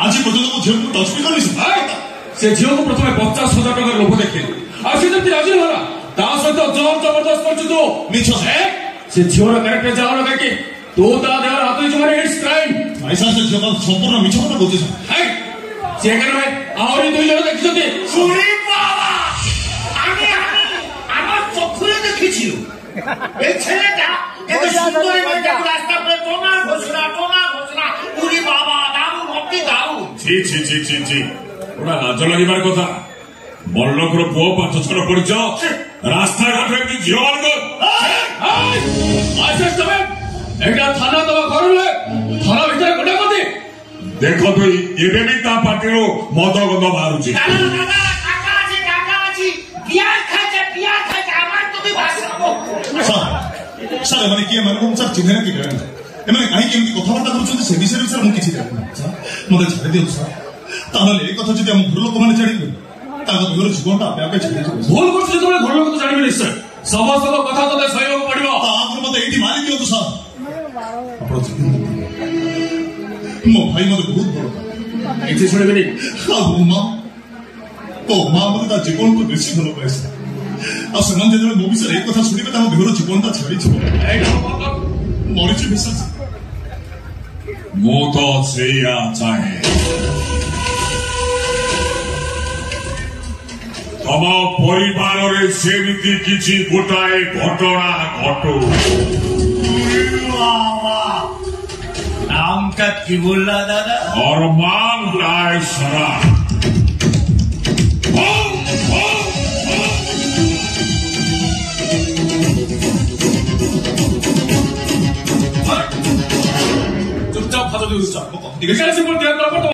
आज पर्यटन मो झील को टच भी करनी से झील को प्रथम 50,000 टका लोभ देखिए आज से राजी होला ता सहित जोर जबरदस्त कर तू मिछ से झील कैरेक्टर जाओ ना कि तू ता देवर हाथ में मारे इट्स क्राइम ऐसा से झील संपूर्ण मिछ कथा बोलते है से कर में आउरी दुई जण देखिसते सुनी बाबा आगे আমার চোখে দেখেছি এই ছেলেটা এত সুন্দর মানে রাস্তা पे টোনা ঘোষণা উনি বাবা দারুণ অতি দারুণ ছি ছি ছি ছি ছি ওটা লাজ লাগিবার কথা বড়লোকর পুଅ 5 ছড় পড়িছ রাস্তা ঘাটে কি ঝিও মারগো আচ্ছা তবে এটা থানা তো করলে থানা ভিতরে কোটা কতি দেখো তুই এবে বি তা পাটিরো মদ গন্ধ বাহারুছি কাকা আছে বিয়ার খাইছে আমার তুমি ভাষাবো ସାର୍ ଏମାନେ କିଏ ଏମାନଙ୍କୁ ସାର୍ ଚିହ୍ନେ ନା କିଏ ଏମାନେ କାହିଁକି ଏମିତି କଥାବାର୍ତ୍ତା କରୁଛନ୍ତି ସେ ବିଷୟରେ ସାର୍ ମୁଁ କିଛି ଜାଣିନି ସାର୍ ମତେ ଛାଡ଼ି ଦିଅନ୍ତୁ ସାର୍ ତାହେଲେ ଏ କଥା ଯଦି ଆମ ଘର ଲୋକମାନେ ଜାଣିବେ ତାଙ୍କ ଘର ଜୀବନଟା ଆପେ ଆପେ ଛାଡ଼ିଯିବ ଭୁଲ କରୁଛୁ ଯେତେବେଳେ ଘର ଲୋକ ତ ଜାଣିବେ ନିଶ୍ଚୟ ସମସ୍ତଙ୍କ କଥା ତତେ ସହିବାକୁ ପଡିବ ତା ଆଗରୁ ମତେ ଏଇଠି ମାରି ଦିଅନ୍ତୁ ସାର୍ ଆପଣ ମୋ ଭାଇ ମତେ ବହୁତ ବଡ କିଛି ଶୁଣିବେନି ଆଉ ମା ମତେ ତା ଜୀବନକୁ ବେଶୀ ଭଲ ପାଏ ସାର୍ ଆଉ ସେମାନେ ଯେତେବେଳେ ମୋ ବିଷୟରେ ଏ କଥା ଶୁଣିବେ ତାଙ୍କ ଦେହର ଜୀବନଟା ଛାଡ଼ିଯିବ ମରିଯିବେ ସାର୍ ମୁଁ ତ ସେଇଆ ଚାହେଁ ତମ ପରିବାରରେ ସେମିତି କିଛି ଗୋଟାଏ ଘଟଣା ଘଟୁ নামটা কি বললা দাদা অরমান রায় সারা চুপচাপ ভালো চুপচাপ